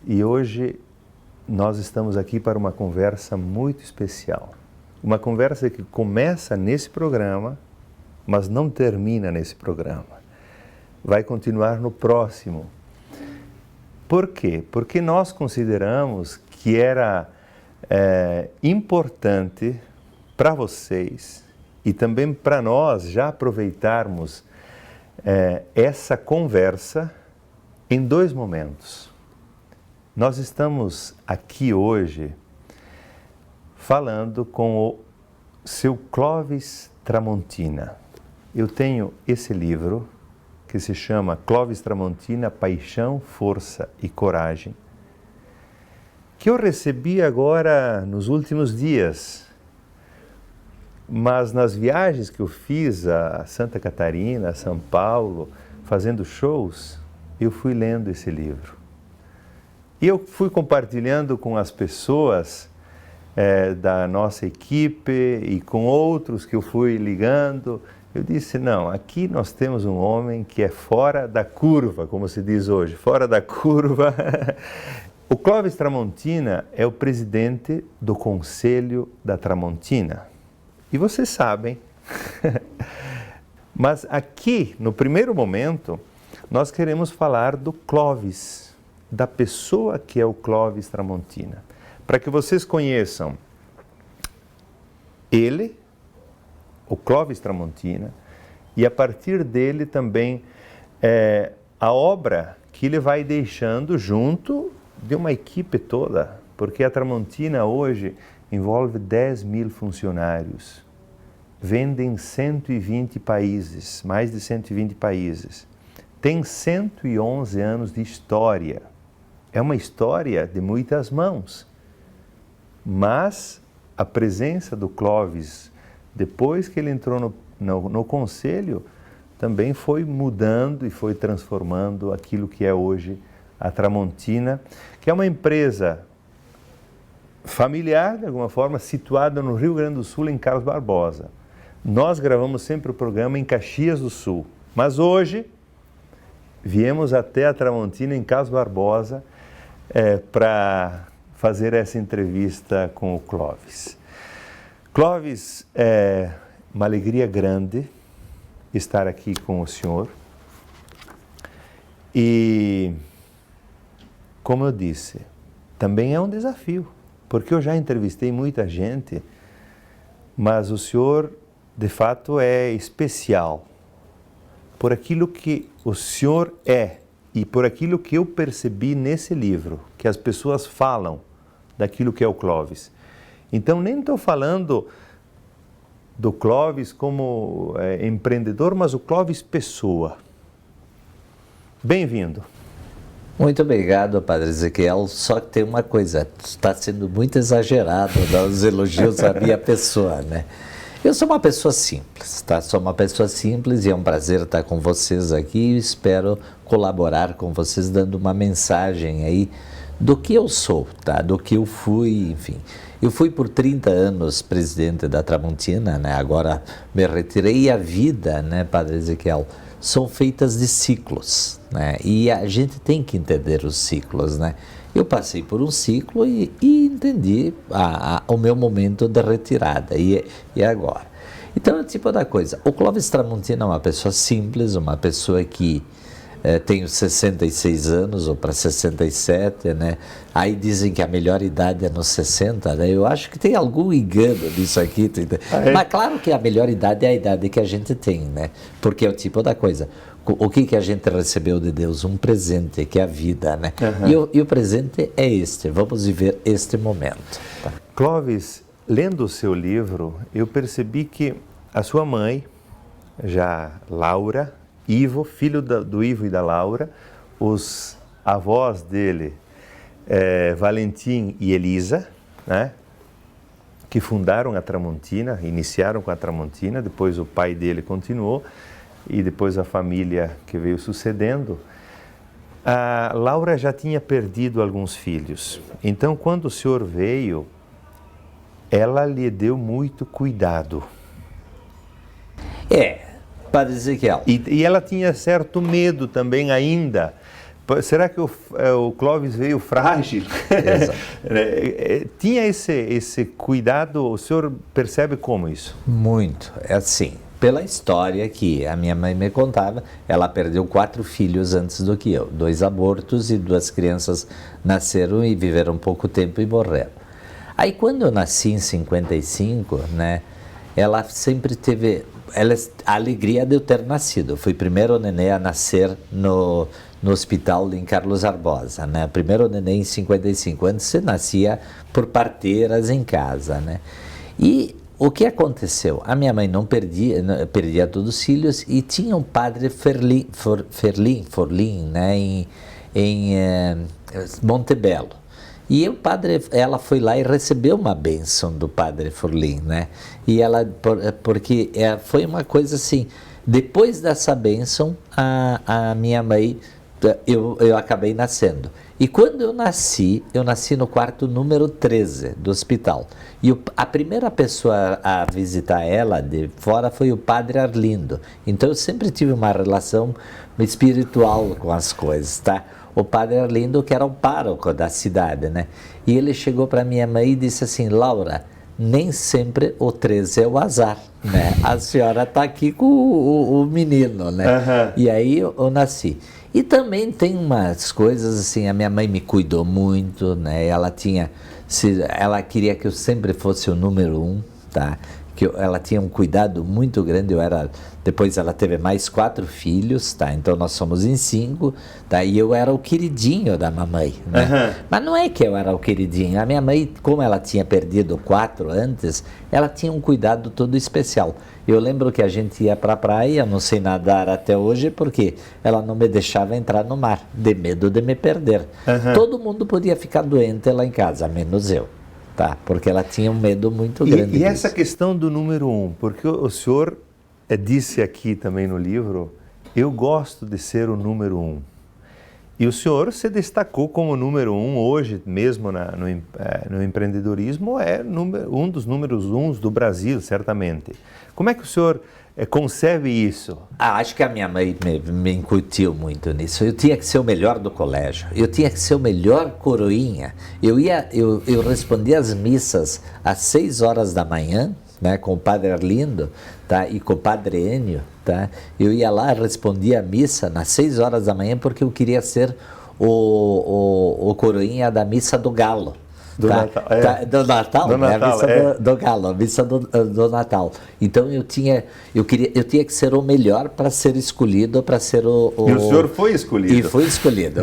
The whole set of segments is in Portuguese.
e hoje nós estamos aqui para uma conversa muito especial. Uma conversa que começa nesse programa, mas não termina nesse programa. Vai continuar no próximo. Por quê? Porque nós consideramos que era importante para vocês e também para nós já aproveitarmos essa conversa em dois momentos. Nós estamos aqui hoje falando com o seu Clóvis Tramontina. Eu tenho esse livro que se chama Clóvis Tramontina, Paixão, Força e Coragem, que eu recebi agora nos últimos dias, mas nas viagens que eu fiz a Santa Catarina, a São Paulo, fazendo shows, eu fui lendo esse livro. E eu fui compartilhando com as pessoas da nossa equipe e com outros que eu fui ligando. Eu disse, não, aqui nós temos um homem que é fora da curva, como se diz hoje, fora da curva. O Clóvis Tramontina é o presidente do Conselho da Tramontina. E vocês sabem. Mas aqui, no primeiro momento, nós queremos falar do Clóvis, da pessoa que é o Clóvis Tramontina. Para que vocês conheçam ele, o Clóvis Tramontina, e a partir dele também a obra que ele vai deixando junto de uma equipe toda, porque a Tramontina hoje envolve 10 mil funcionários, vende em 120 países, mais de 120 países, tem 111 anos de história, é uma história de muitas mãos, mas a presença do Clóvis, depois que ele entrou no conselho, também foi mudando e foi transformando aquilo que é hoje a Tramontina, que é uma empresa familiar, de alguma forma, situada no Rio Grande do Sul, em Carlos Barbosa. Nós gravamos sempre o programa em Caxias do Sul, mas hoje viemos até a Tramontina, em Carlos Barbosa, para fazer essa entrevista com o Clóvis. Clóvis, é uma alegria grande estar aqui com o senhor. E, como eu disse, também é um desafio, porque eu já entrevistei muita gente, mas o senhor, de fato, é especial por aquilo que o senhor é e por aquilo que eu percebi nesse livro, que as pessoas falam daquilo que é o Clóvis. Então, nem estou falando do Clóvis como empreendedor, mas o Clóvis pessoa. Bem-vindo. Muito obrigado, Padre Ezequiel. Só que tem uma coisa, está sendo muito exagerado os elogios à minha pessoa, né? Eu sou uma pessoa simples, tá? Sou uma pessoa simples e é um prazer estar com vocês aqui e espero colaborar com vocês dando uma mensagem aí do que eu sou, tá? Do que eu fui, enfim. Eu fui por 30 anos presidente da Tramontina, né? Agora me retirei e a vida, né, Padre Ezequiel, são feitas de ciclos, né? E a gente tem que entender os ciclos, né? Eu passei por um ciclo e entendi o meu momento de retirada, e agora. Então, é o tipo da coisa. O Clóvis Tramontina é uma pessoa simples, uma pessoa que tenho 66 anos, ou para 67, né? Aí dizem que a melhor idade é nos 60, né? Eu acho que tem algum engano nisso aqui. Mas claro que a melhor idade é a idade que a gente tem, né? Porque é o tipo da coisa. O que a gente recebeu de Deus? Um presente, que é a vida, né? Uhum. E o presente é este. Vamos viver este momento. Tá? Clóvis, lendo o seu livro, eu percebi que a sua mãe, já Laura, Ivo, filho do Ivo e da Laura, os avós dele, Valentim e Elisa, né, que fundaram a Tramontina, iniciaram com a Tramontina, depois o pai dele continuou, e depois a família que veio sucedendo. A Laura já tinha perdido alguns filhos, então quando o senhor veio, ela lhe deu muito cuidado. Padre Ezequiel. E ela tinha certo medo também ainda, Será que o Clóvis veio frágil? Tinha esse cuidado, o senhor percebe como isso? Muito, é assim, pela história que a minha mãe me contava, ela perdeu 4 filhos antes do que eu, 2 abortos e 2 crianças nasceram e viveram pouco tempo e morreram. Aí quando eu nasci em 55, né, ela sempre teve a alegria de eu ter nascido. Eu fui o primeiro neném a nascer no hospital em Carlos Barbosa, né? Primeiro neném em 55. Antes você nascia por parteiras em casa, né? E o que aconteceu? A minha mãe perdia todos os filhos e tinha um padre Forlim, né? Em Montebello. E ela foi lá e recebeu uma bênção do padre Forlim, né? E porque foi uma coisa assim, depois dessa bênção, a minha mãe, eu acabei nascendo. E quando eu nasci no quarto número 13 do hospital. E a primeira pessoa a visitar ela de fora foi o padre Arlindo. Então eu sempre tive uma relação espiritual com as coisas, tá? O padre Arlindo, que era o pároco da cidade, né? E ele chegou para minha mãe e disse assim: Laura, nem sempre o 13 é o azar, né? A senhora está aqui com o menino, né? Uhum. E aí eu nasci. E também tem umas coisas assim, a minha mãe me cuidou muito, né? Ela queria que eu sempre fosse o número 1, tá? Ela tinha um cuidado muito grande. Depois ela teve mais 4 filhos, tá? Então nós somos em 5, tá? E eu era o queridinho da mamãe, né? Uhum. Mas não é que eu era o queridinho. A minha mãe, como ela tinha perdido 4 antes, ela tinha um cuidado todo especial. Eu lembro que a gente ia para a praia, não sei nadar até hoje, porque ela não me deixava entrar no mar, de medo de me perder. Uhum. Todo mundo podia ficar doente lá em casa, menos eu. Tá, porque ela tinha um medo muito grande. E essa questão do número 1, porque o senhor disse aqui também no livro, eu gosto de ser o número 1. E o senhor se destacou como número 1 hoje, mesmo no empreendedorismo, um dos números 1 do Brasil, certamente. Como é que o senhor concebe isso? Acho que a minha mãe me incutiu muito nisso. Eu tinha que ser o melhor do colégio, eu tinha que ser o melhor coroinha. Eu respondia as missas às 6 horas da manhã, né, com o padre Arlindo, tá, e com o padre Enio, tá. Eu ia lá, respondia a missa nas 6 horas da manhã, porque eu queria ser o coroinha da missa do Galo. Do Natal, do Natal, do Natal, a missa do Galo, a missa do Natal. Então eu tinha que ser o melhor para ser escolhido, para ser E o senhor foi escolhido? E fui escolhido.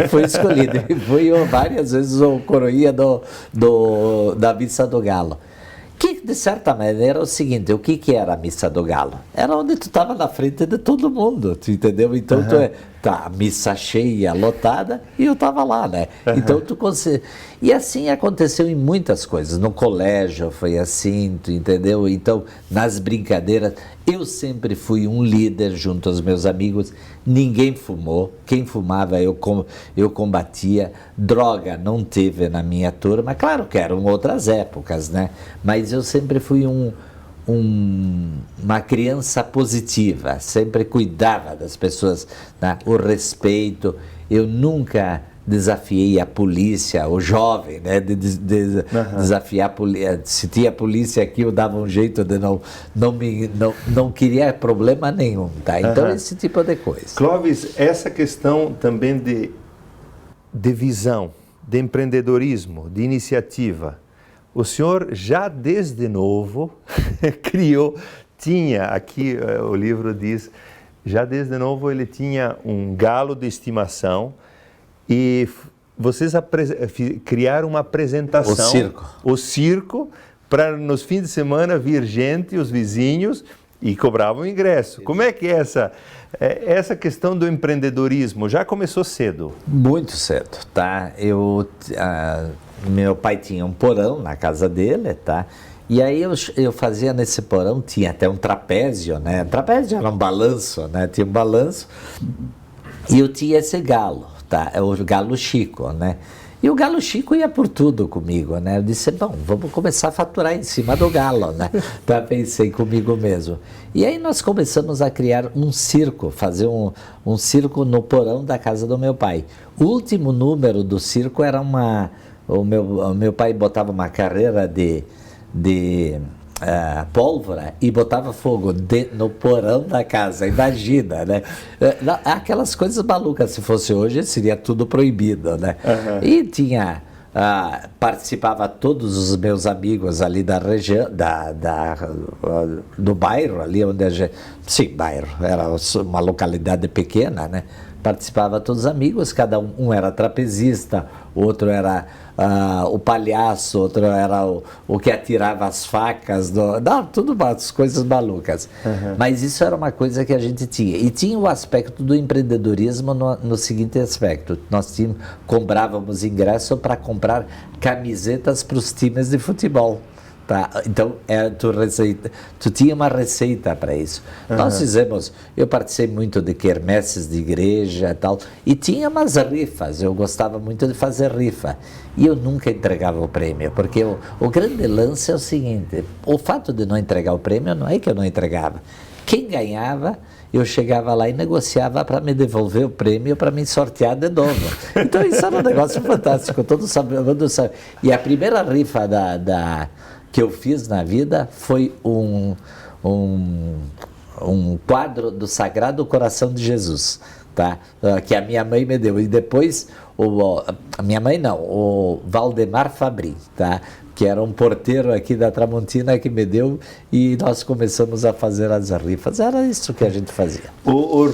E fui várias vezes o coroinha da missa do Galo. Que, de certa maneira, era o seguinte: o que era a missa do Galo? Era onde tu estava na frente de todo mundo, tu entendeu? Então, a missa cheia, lotada, e eu estava lá, né? Uhum. Então, E assim aconteceu em muitas coisas. No colégio foi assim, tu entendeu? Então, nas brincadeiras, eu sempre fui um líder junto aos meus amigos. Ninguém fumou. Quem fumava, eu combatia. Droga não teve na minha turma. Claro que eram outras épocas, né? Mas eu sempre fui uma criança positiva, sempre cuidava das pessoas, né? O respeito. Eu nunca desafiei a polícia, o jovem, né? Desafiar a polícia. Se tinha polícia aqui, eu dava um jeito de não queria problema nenhum, tá? Então, esse tipo de coisa. Clóvis, essa questão também de visão, de empreendedorismo, de iniciativa, o senhor já desde novo tinha, aqui o livro diz, já desde novo ele tinha um galo de estimação e vocês criaram uma apresentação. O circo, para nos fins de semana vir gente, os vizinhos, e cobravam ingresso. Como é que é essa questão do empreendedorismo? Já começou cedo? Muito cedo, tá? Meu pai tinha um porão na casa dele, tá? E aí eu fazia nesse porão, tinha até um trapézio, né? Trapézio era um balanço, né? Tinha um balanço. E eu tinha esse galo, tá? O galo Chico, né? E o Galo Chico ia por tudo comigo, né? Eu disse, bom, vamos começar a faturar em cima do galo, né? Então pensei comigo mesmo. E aí nós começamos a criar um circo, fazer um circo no porão da casa do meu pai. O último número do circo era o meu pai botava uma carreira de pólvora e botava fogo no porão da casa, imagina, né? Aquelas coisas malucas, se fosse hoje, seria tudo proibido, né? Uhum. E tinha, participava todos os meus amigos ali da região, do bairro, ali onde a gente, sim, bairro, era uma localidade pequena, né? Participava todos os amigos, cada um era trapezista, outro era o palhaço, outro era o que atirava as facas, tudo umas coisas malucas. Uhum. Mas isso era uma coisa que a gente tinha. E tinha o aspecto do empreendedorismo no seguinte aspecto: nós comprávamos ingresso para comprar camisetas para os times de futebol. Tá? Então, tu tinha uma receita para isso. Uhum. Nós fizemos, eu participei muito de quermesses de igreja e tal, e tinha umas rifas, eu gostava muito de fazer rifa, e eu nunca entregava o prêmio, porque o grande lance é o seguinte: o fato de não entregar o prêmio não é que eu não entregava, quem ganhava, eu chegava lá e negociava para me devolver o prêmio, para me sortear de novo. Então isso era um negócio fantástico, todo mundo sabe. E a primeira rifa que eu fiz na vida foi um quadro do Sagrado Coração de Jesus, tá? Que a minha mãe me deu. E depois, a minha mãe não, o Valdemar Fabri, tá? Que era um porteiro aqui da Tramontina que me deu, e nós começamos a fazer as rifas. Era isso que a gente fazia. O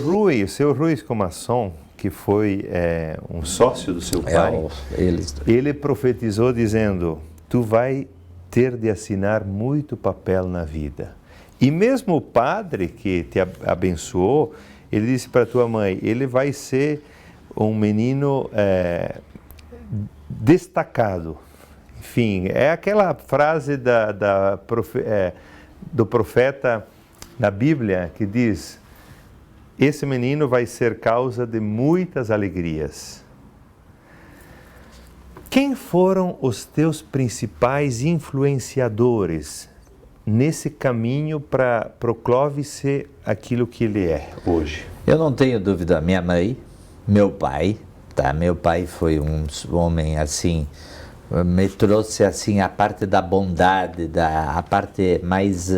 seu Rui Escomasson, que foi um sócio do seu pai, ele profetizou dizendo: tu vai ter de assinar muito papel na vida. E mesmo o padre que te abençoou, ele disse para tua mãe: ele vai ser um menino destacado. Enfim, é aquela frase do profeta na Bíblia que diz: esse menino vai ser causa de muitas alegrias. Quem foram os teus principais influenciadores nesse caminho para o Clóvis ser aquilo que ele é hoje? Eu não tenho dúvida, minha mãe, meu pai, tá? Meu pai foi um homem assim, me trouxe assim a parte da bondade, a parte mais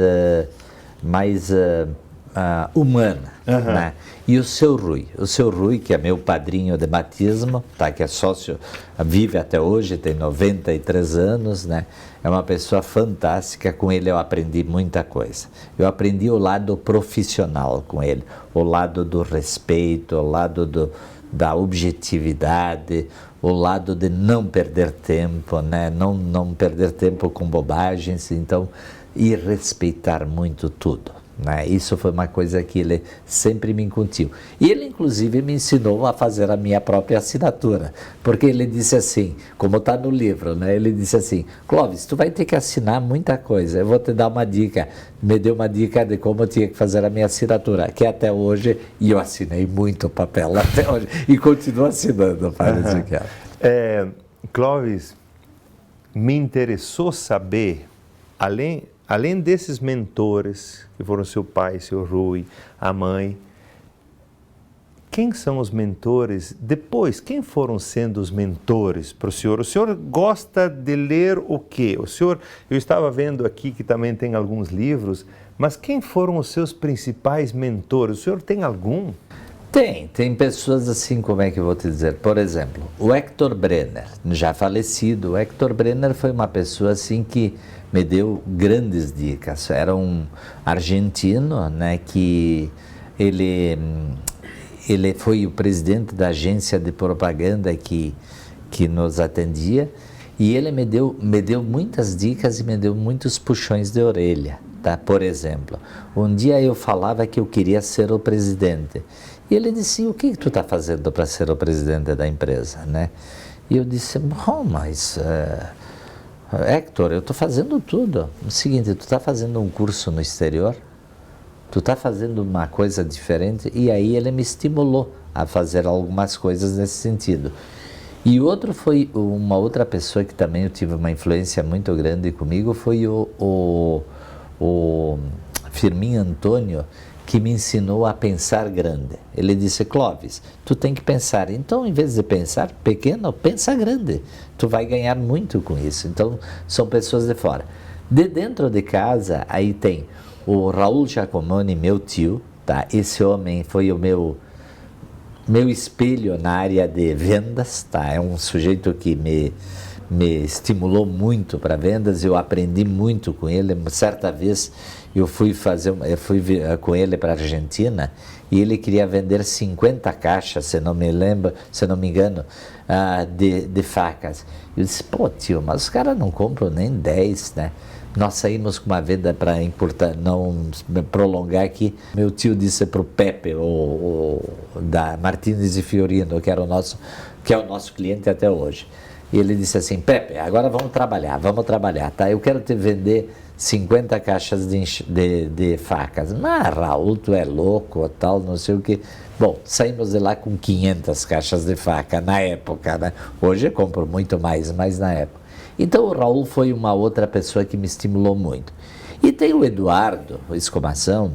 humana, uhum. Né? E o seu Rui, que é meu padrinho de batismo, tá? Que é sócio, vive até hoje, tem 93 anos, né? É uma pessoa fantástica, com ele eu aprendi muita coisa. Eu aprendi o lado profissional com ele, o lado do respeito, o lado da objetividade, o lado de não perder tempo, né? Não perder tempo com bobagens, então, e respeitar muito tudo. Né? Isso foi uma coisa que ele sempre me incutiu. E ele, inclusive, me ensinou a fazer a minha própria assinatura. Porque ele disse assim, como está no livro, né? Ele disse assim: Clóvis, tu vai ter que assinar muita coisa. Eu vou te dar uma dica. Me deu uma dica de como eu tinha que fazer a minha assinatura, que até hoje, e eu assinei muito papel até hoje, e continuo assinando, parece que é. Clóvis, me interessou saber, além desses mentores, que foram seu pai, seu Rui, a mãe, quem são os mentores depois? Quem foram sendo os mentores para o senhor? O senhor gosta de ler o quê? Eu estava vendo aqui que também tem alguns livros, mas quem foram os seus principais mentores? O senhor tem algum? Tem pessoas assim, como é que eu vou te dizer? Por exemplo, o Hector Brenner, já falecido. O Hector Brenner foi uma pessoa assim que me deu grandes dicas. Era um argentino, né, que ele foi o presidente da agência de propaganda que nos atendia, e ele me deu muitas dicas e me deu muitos puxões de orelha, tá? Por exemplo, um dia eu falava que eu queria ser o presidente, e ele disse: o que tu está fazendo para ser o presidente da empresa, né? E eu disse: bom, mas Hector, eu estou fazendo tudo. O seguinte, tu está fazendo um curso no exterior, tu está fazendo uma coisa diferente. E aí ele me estimulou a fazer algumas coisas nesse sentido. E outro foi uma outra pessoa que também eu tive uma influência muito grande comigo, foi o Firmino Antônio, que me ensinou a pensar grande. Ele disse: Clóvis, tu tem que pensar. Então, em vez de pensar pequeno, pensa grande. Tu vai ganhar muito com isso. Então, são pessoas de fora. De dentro de casa, aí tem o Raul Giacomoni, meu tio, tá? Esse homem foi o meu espelho na área de vendas, tá? É um sujeito que me estimulou muito para vendas, eu aprendi muito com ele. Certa vez eu fui com ele para a Argentina e ele queria vender 50 caixas, se não me engano, de facas. Eu disse: pô, tio, mas os caras não compram nem 10, né? Nós saímos com uma venda para encurtar, não prolongar aqui. Meu tio disse para o Pepe, da Martins e Fiorino, que é o nosso cliente até hoje. E ele disse assim: Pepe, agora vamos trabalhar, tá? Eu quero te vender 50 caixas de facas. Mas, Raul, tu é louco, tal, não sei o que. Bom, saímos de lá com 500 caixas de faca na época, né? Hoje eu compro muito mais, mas na época. Então o Raul foi uma outra pessoa que me estimulou muito. E tem o Eduardo Escomação,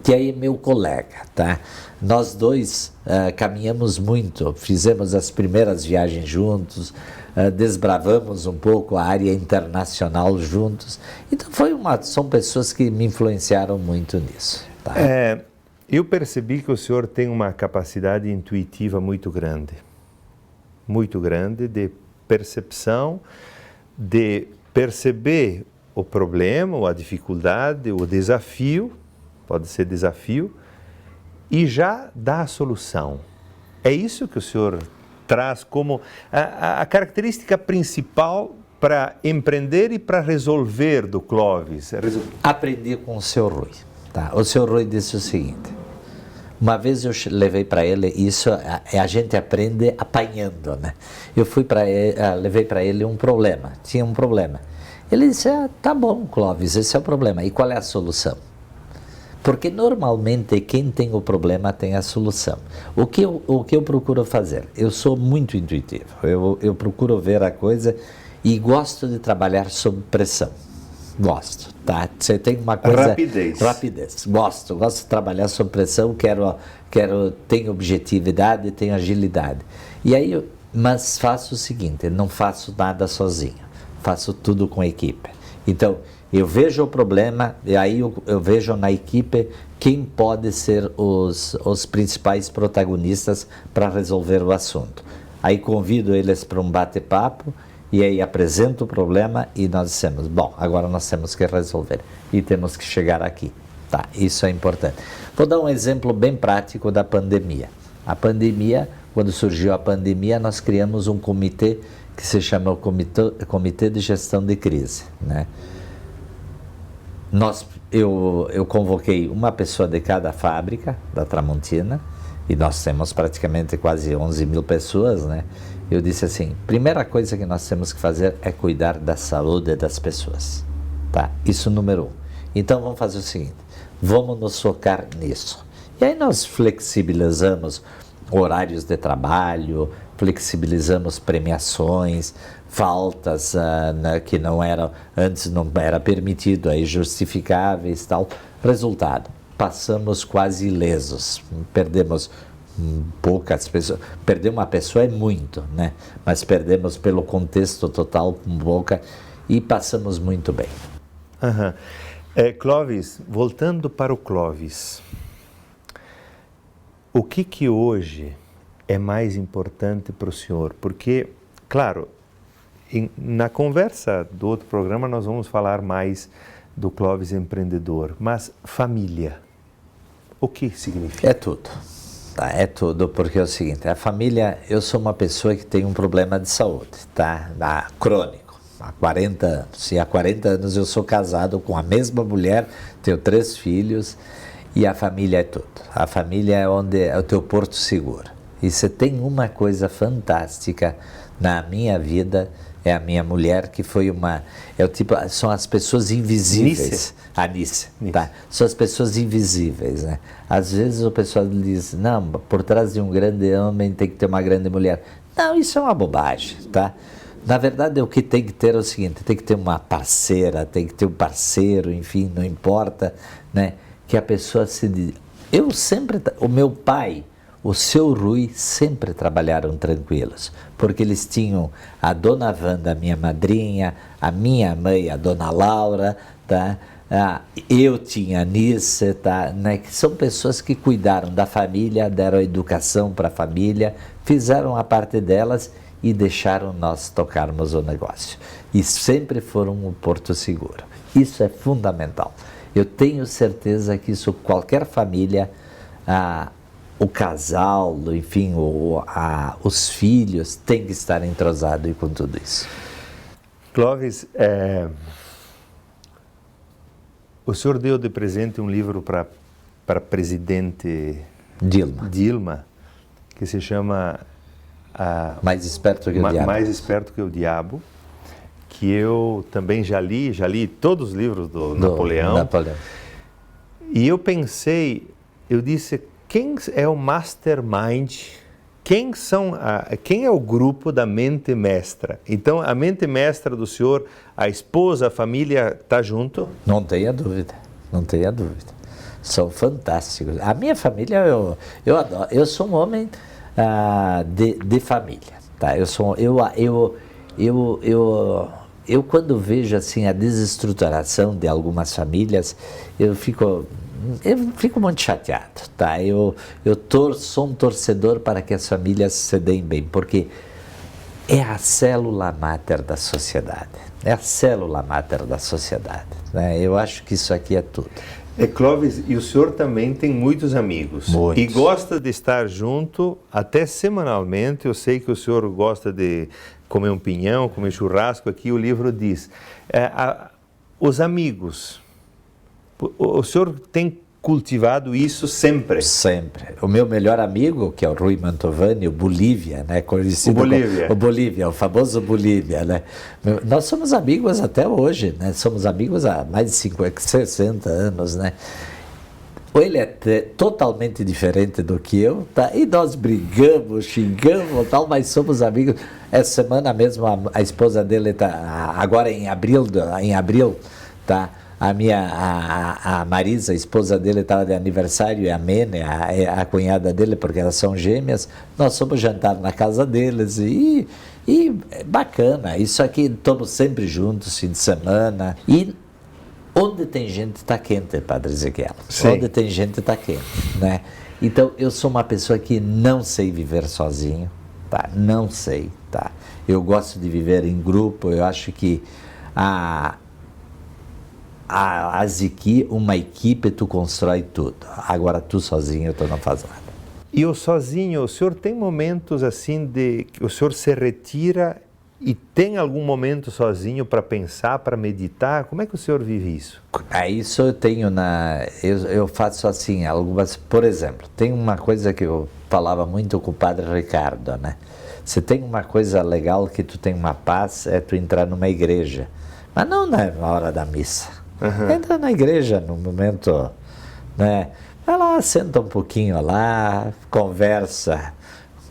que aí é meu colega, tá? Nós dois caminhamos muito, fizemos as primeiras viagens juntos, desbravamos um pouco a área internacional juntos. Então são pessoas que me influenciaram muito nisso. Tá? Eu percebi que o senhor tem uma capacidade intuitiva muito grande de percepção, de perceber o problema, ou a dificuldade, o desafio, pode ser desafio, e já dá a solução. É isso que o senhor traz como a característica principal para empreender e para resolver do Clóvis. Aprendi com o seu Rui. Tá? O seu Rui disse o seguinte: uma vez eu levei para ele, isso a gente aprende apanhando, né? Eu levei para ele tinha um problema. Ele disse: tá bom, Clóvis, esse é o problema. E qual é a solução? Porque normalmente quem tem o problema tem a solução. O que eu procuro fazer? Eu sou muito intuitivo, eu procuro ver a coisa e gosto de trabalhar sob pressão. Gosto, tá? Você tem uma coisa... Rapidez. Gosto de trabalhar sob pressão, tenho objetividade, tenho agilidade. E aí, mas faço o seguinte, não faço nada sozinho, faço tudo com a equipe. Então, eu vejo o problema e aí eu vejo na equipe quem pode ser os principais protagonistas para resolver o assunto. Aí convido eles para um bate-papo e aí apresento o problema e nós dissemos: bom, agora nós temos que resolver e temos que chegar aqui. Tá, isso é importante. Vou dar um exemplo bem prático da pandemia. A pandemia, quando surgiu a pandemia, nós criamos um comitê que se chama o Comitê de Gestão de Crise, né? Eu convoquei uma pessoa de cada fábrica da Tramontina, e nós temos praticamente quase 11 mil pessoas, né? Eu disse assim: primeira coisa que nós temos que fazer é cuidar da saúde das pessoas, tá? Isso número 1. Então vamos fazer o seguinte, vamos nos focar nisso. E aí nós flexibilizamos horários de trabalho, flexibilizamos premiações, faltas que antes não era permitido, aí justificáveis e tal. Resultado, passamos quase ilesos, perdemos poucas pessoas. Perder uma pessoa é muito, né? Mas perdemos pelo contexto total pouca e passamos muito bem. Uhum. Clóvis, voltando para o Clóvis, o que hoje é mais importante para o senhor? Porque, claro, na conversa do outro programa nós vamos falar mais do Clóvis empreendedor, mas família, o que significa? É tudo, tá? É tudo, porque é o seguinte, a família, eu sou uma pessoa que tem um problema de saúde, tá? Crônico. Há 40 anos, e há 40 anos eu sou casado com a mesma mulher, tenho 3 filhos, e a família é tudo. A família é onde é o teu porto seguro. E se tem uma coisa fantástica na minha vida, é a minha mulher, que foi são as pessoas invisíveis. Nice. Tá? São as pessoas invisíveis, né? Às vezes o pessoal diz: não, por trás de um grande homem tem que ter uma grande mulher. Não, isso é uma bobagem, tá? Na verdade, o que tem que ter é o seguinte, tem que ter uma parceira, tem que ter um parceiro, enfim, não importa, né? Que a pessoa se... Eu sempre... O meu pai, o seu Rui, sempre trabalharam tranquilos, porque eles tinham a dona Wanda, minha madrinha, a minha mãe, a dona Laura, tá? Eu tinha a Nice, tá? Né? Que são pessoas que cuidaram da família, deram educação para a família, fizeram a parte delas e deixaram nós tocarmos o negócio. E sempre foram um porto seguro. Isso é fundamental. Eu tenho certeza que isso, qualquer família, o casal, enfim, os filhos, tem que estar entrosado com tudo isso. Clóvis, o senhor deu de presente um livro para a presidente Dilma, que se chama Mais Esperto que o Diabo. Mais Esperto que o Diabo, que eu também já li todos os livros do Napoleão. E eu pensei, eu disse, quem é o mastermind? Quem é o grupo da mente mestra? Então, a mente mestra do senhor, a esposa, a família, está junto? Não tenha dúvida, não tenha dúvida. São fantásticos. A minha família, eu adoro. Eu sou um homem de família, tá? Eu quando vejo assim a desestruturação de algumas famílias, eu fico muito chateado, tá? Sou um torcedor para que as famílias se deem bem, porque é a célula máter da sociedade. É a célula máter da sociedade, né? Eu acho que isso aqui é tudo. Clóvis, e o senhor também tem muitos amigos. Muitos. E gosta de estar junto, até semanalmente. Eu sei que o senhor gosta de comer um pinhão, comer churrasco. Aqui o livro diz. Os amigos, o senhor tem cultivado isso sempre? Sempre. O meu melhor amigo, que é o Rui Mantovani, o Bolívia, né? Conhecido o Bolívia, o famoso Bolívia, né? Nós somos amigos até hoje, né? Somos amigos há mais de 50, 60 anos, né? Ele é totalmente diferente do que eu, tá? E nós brigamos, xingamos, tal, mas somos amigos. Essa semana mesmo a esposa dele tá agora em abril, tá? A Marisa, a esposa dele, estava de aniversário, e a Mene, a cunhada dele, porque elas são gêmeas. Nós fomos jantar na casa deles e bacana. Isso aqui, estamos sempre juntos, fim de semana. E onde tem gente está quente, Padre Ezequiel. Sim. Onde tem gente está quente, né? Então, eu sou uma pessoa que não sei viver sozinho, tá? Não sei, tá? Eu gosto de viver em grupo. Eu acho que uma equipe, tu constrói tudo. Agora, tu sozinho, tu não faz nada. E o sozinho, o senhor tem momentos assim de que o senhor se retira e tem algum momento sozinho para pensar, para meditar? Como é que o senhor vive isso? Isso eu tenho eu faço assim, algumas, por exemplo, tem uma coisa que eu falava muito com o Padre Ricardo, né? Se tem uma coisa legal que tu tem uma paz, é tu entrar numa igreja. Mas não na hora da missa. Uhum. Entra na igreja no momento, né? Vai lá, senta um pouquinho lá, conversa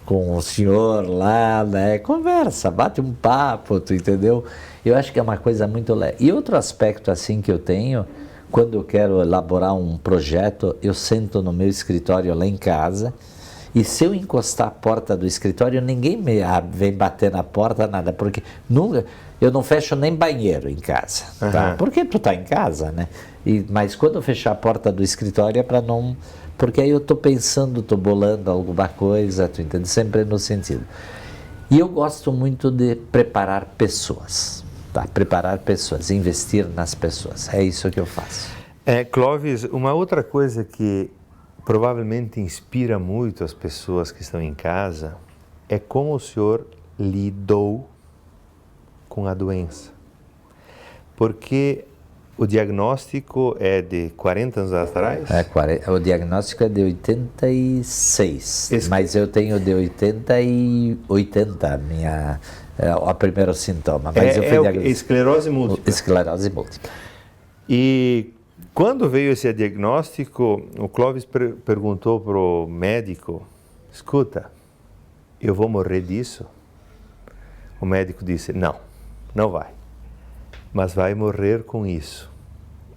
com o senhor lá, né? Conversa, bate um papo, tu entendeu? Eu acho que é uma coisa muito legal. E outro aspecto assim que eu tenho, quando eu quero elaborar um projeto, eu sento no meu escritório lá em casa, e se eu encostar a porta do escritório, ninguém vem bater na porta, nada, porque nunca... Eu não fecho nem banheiro em casa, tá? Porque tu tá em casa, né? Mas quando eu fechar a porta do escritório é para não... Porque aí eu tô pensando, tô bolando alguma coisa, tu entende? Sempre no sentido. E eu gosto muito de preparar pessoas, tá? Preparar pessoas, investir nas pessoas. É isso que eu faço. Clóvis, uma outra coisa que provavelmente inspira muito as pessoas que estão em casa é como o senhor lidou com a doença. Porque o diagnóstico é de 40 anos atrás? O diagnóstico é de 86, mas eu tenho de 80, o primeiro sintoma. Mas eu fui esclerose múltipla. Esclerose múltipla. E quando veio esse diagnóstico, o Clóvis perguntou para o médico, escuta, eu vou morrer disso? O médico disse, não, não vai, mas vai morrer com isso.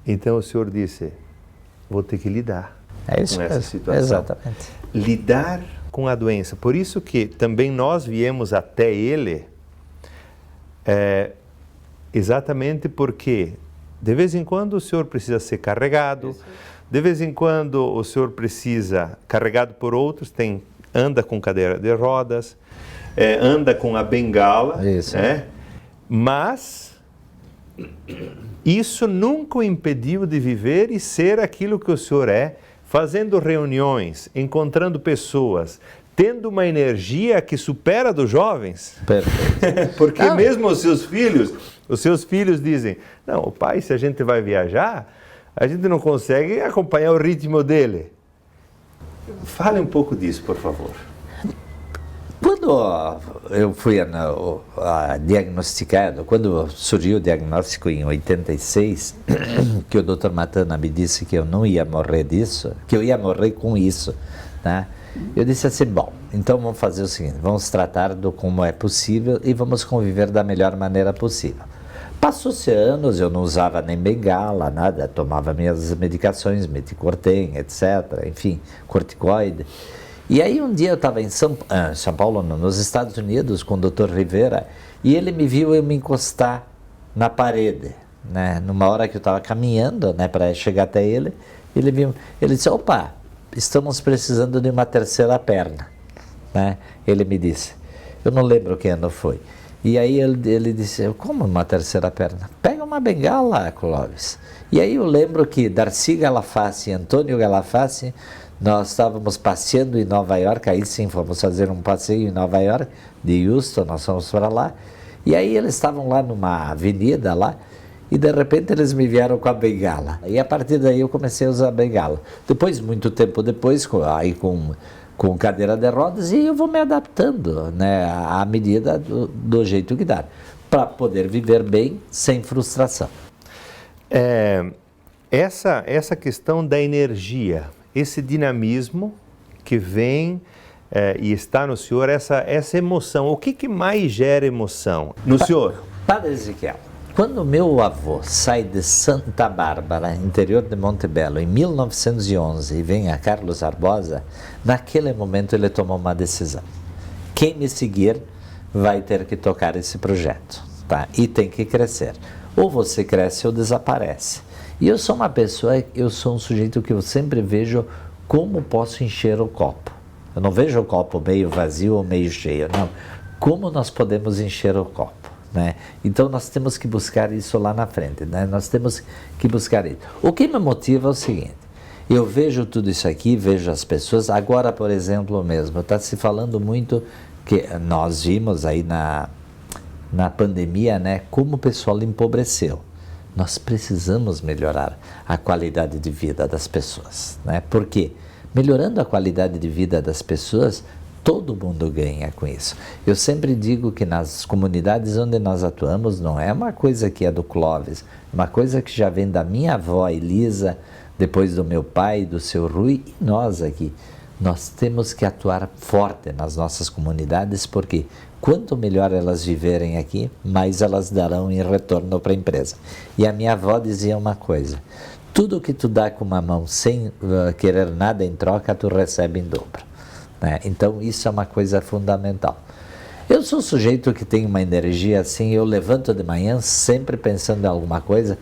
Então o senhor disse, vou ter que lidar com essa situação. Exatamente. Lidar com a doença. Por isso que também nós viemos até ele, exatamente porque de vez em quando o senhor precisa ser carregado, de vez em quando o senhor precisa, carregado por outros, anda com cadeira de rodas, anda com a bengala, né? Mas isso nunca o impediu de viver e ser aquilo que o senhor é, fazendo reuniões, encontrando pessoas, tendo uma energia que supera a dos jovens. Perfeito. Porque mesmo os seus filhos dizem, não, o pai, se a gente vai viajar, a gente não consegue acompanhar o ritmo dele. Fale um pouco disso, por favor. Quando eu fui diagnosticado, quando surgiu o diagnóstico em 86, que o Dr. Matana me disse que eu não ia morrer disso, que eu ia morrer com isso, né? Eu disse assim, bom, então vamos fazer o seguinte, vamos tratar do como é possível e vamos conviver da melhor maneira possível. Passou-se anos, eu não usava nem bengala, nada, tomava minhas medicações, meticortem, etc., enfim, corticoide. E aí um dia eu estava em São Paulo, não, nos Estados Unidos, com o Dr. Rivera, e ele me viu eu me encostar na parede, né? Numa hora que eu estava caminhando, né, para chegar até ele, ele disse, opa, estamos precisando de uma terceira perna, né? Ele me disse, eu não lembro que ano foi. E aí ele disse, como uma terceira perna? Pega uma bengala, Clóvis. E aí eu lembro que Darcy Galafassi e Antônio Galafassi, nós estávamos passeando em Nova York, aí sim fomos fazer um passeio em Nova York, de Houston, nós fomos para lá, e aí eles estavam lá numa avenida lá, e de repente eles me vieram com a bengala, e a partir daí eu comecei a usar a bengala. Depois, muito tempo depois, aí com cadeira de rodas, e eu vou me adaptando, né, à medida do jeito que dá, para poder viver bem, sem frustração. Essa questão da energia, esse dinamismo que vem e está no senhor, essa emoção, o que mais gera emoção no senhor? Padre Ezequiel, quando meu avô sai de Santa Bárbara, interior de Montebello, em 1911, e vem a Carlos Barbosa, naquele momento ele tomou uma decisão. Quem me seguir vai ter que tocar esse projeto, tá? E tem que crescer. Ou você cresce ou desaparece. E eu sou uma pessoa, eu sou um sujeito que eu sempre vejo como posso encher o copo. Eu não vejo o copo meio vazio ou meio cheio, não. Como nós podemos encher o copo, né? Então nós temos que buscar isso lá na frente, né? Nós temos que buscar isso. O que me motiva é o seguinte, eu vejo tudo isso aqui, vejo as pessoas, agora, por exemplo, mesmo, está se falando muito que nós vimos aí na pandemia, né, como o pessoal empobreceu. Nós precisamos melhorar a qualidade de vida das pessoas, né? Porque melhorando a qualidade de vida das pessoas, todo mundo ganha com isso. Eu sempre digo que nas comunidades onde nós atuamos, não é uma coisa que é do Clóvis, é uma coisa que já vem da minha avó Elisa, depois do meu pai, do seu Rui, e nós aqui. Nós temos que atuar forte nas nossas comunidades, porque quanto melhor elas viverem aqui, mais elas darão em retorno para a empresa. E a minha avó dizia uma coisa, tudo que tu dá com uma mão sem querer nada em troca, tu recebe em dobro, né? Então isso é uma coisa fundamental. Eu sou um sujeito que tem uma energia assim, eu levanto de manhã sempre pensando em alguma coisa,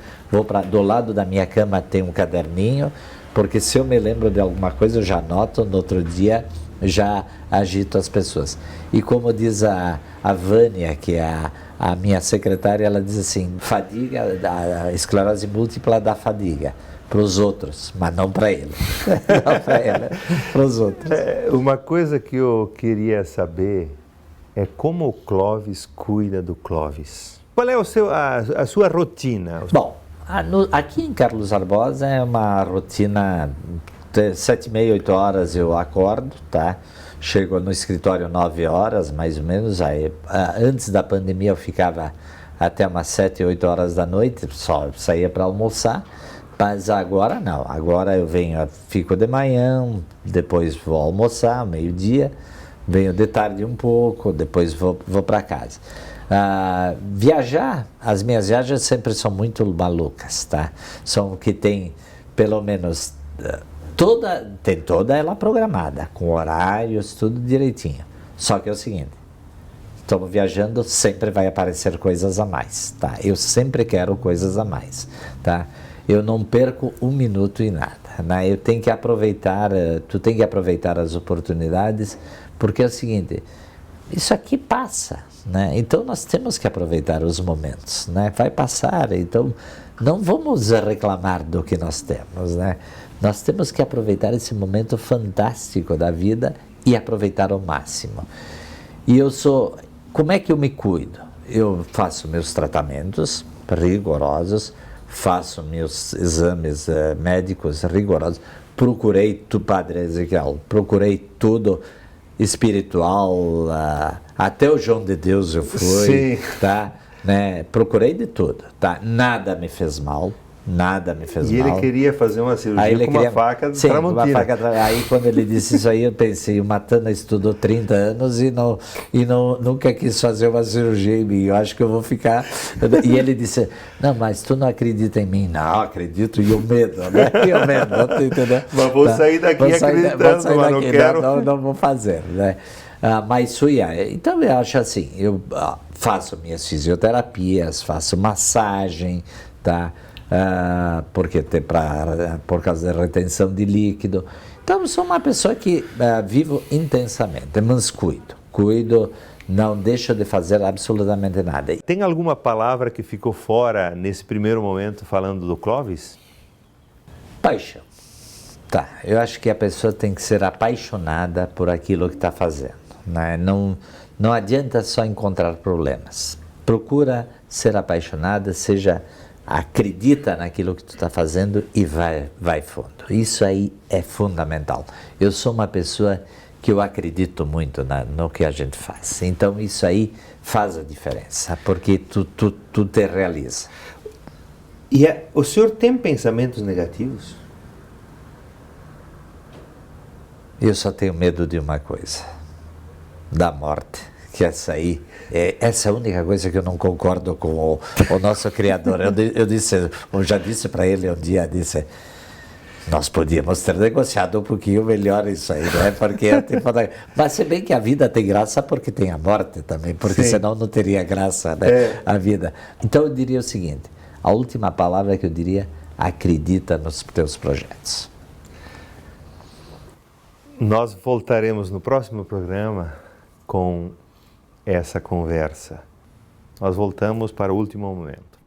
do lado da minha cama tem um caderninho, porque se eu me lembro de alguma coisa, eu já anoto, no outro dia já agito as pessoas. E como diz a Vânia, que é a minha secretária, ela diz assim, fadiga, a esclerose múltipla dá fadiga para os outros, mas não para ele. Não para ele, para os outros. Uma coisa que eu queria saber é como o Clóvis cuida do Clóvis. Qual é a sua rotina? Bom, aqui em Carlos Barbosa é uma rotina, 7h30, 8 horas eu acordo, tá? Chego no escritório 9 horas, mais ou menos. Aí, antes da pandemia eu ficava até umas 7, 8 horas da noite, só saía para almoçar, mas agora não. Agora eu fico de manhã, depois vou almoçar, meio-dia, venho de tarde um pouco, depois vou para casa. Viajar, as minhas viagens sempre são muito malucas, tá? São que tem pelo menos tem toda ela programada, com horários, tudo direitinho. Só que é o seguinte, estamos viajando, sempre vai aparecer coisas a mais, tá? Eu sempre quero coisas a mais, tá? Eu não perco um minuto em nada, né? Eu tenho que aproveitar, tu tem que aproveitar as oportunidades, porque é o seguinte, isso aqui passa, né? Então nós temos que aproveitar os momentos, né? Vai passar, então não vamos reclamar do que nós temos, né? Nós temos que aproveitar esse momento fantástico da vida e aproveitar ao máximo. E como é que eu me cuido? Eu faço meus tratamentos rigorosos, faço meus exames médicos rigorosos, Padre Ezequiel, procurei tudo espiritual, até o João de Deus eu fui, Sim. tá? Né? Procurei de tudo, tá? Nada me fez mal. E ele queria fazer uma cirurgia com uma faca tramontina. Uma faca aí quando ele disse isso aí, eu pensei, o Matana estudou 30 anos e nunca quis fazer uma cirurgia em mim, eu acho que eu vou ficar... E ele disse, não, mas tu não acredita em mim? Não, acredito, e o medo, né? E o medo, entendeu? Mas vou sair daqui acreditando, mas não quero... Não vou fazer, né? Mas então eu acho assim, eu faço minhas fisioterapias, faço massagem, tá? Porque por causa da retenção de líquido. Então, eu sou uma pessoa que vivo intensamente, mas cuido, não deixo de fazer absolutamente nada. Tem alguma palavra que ficou fora nesse primeiro momento falando do Clóvis? Paixão. Tá, eu acho que a pessoa tem que ser apaixonada por aquilo que está fazendo, né? Não adianta só encontrar problemas. Procura ser apaixonada, acredita naquilo que tu está fazendo e vai fundo. Isso aí é fundamental. Eu sou uma pessoa que eu acredito muito no que a gente faz. Então isso aí faz a diferença, porque tu te realiza. E o senhor tem pensamentos negativos? Eu só tenho medo de uma coisa, da morte. Que essa é a única coisa que eu não concordo com o nosso Criador. Eu já disse para ele um dia, nós podíamos ter negociado um pouquinho melhor isso aí, né? Porque mas se bem que a vida tem graça porque tem a morte também, porque Sim. Senão não teria graça, né? A vida. Então eu diria o seguinte, a última palavra que eu diria, acredita nos teus projetos. Nós voltaremos no próximo programa com essa conversa. Nós voltamos para o último momento.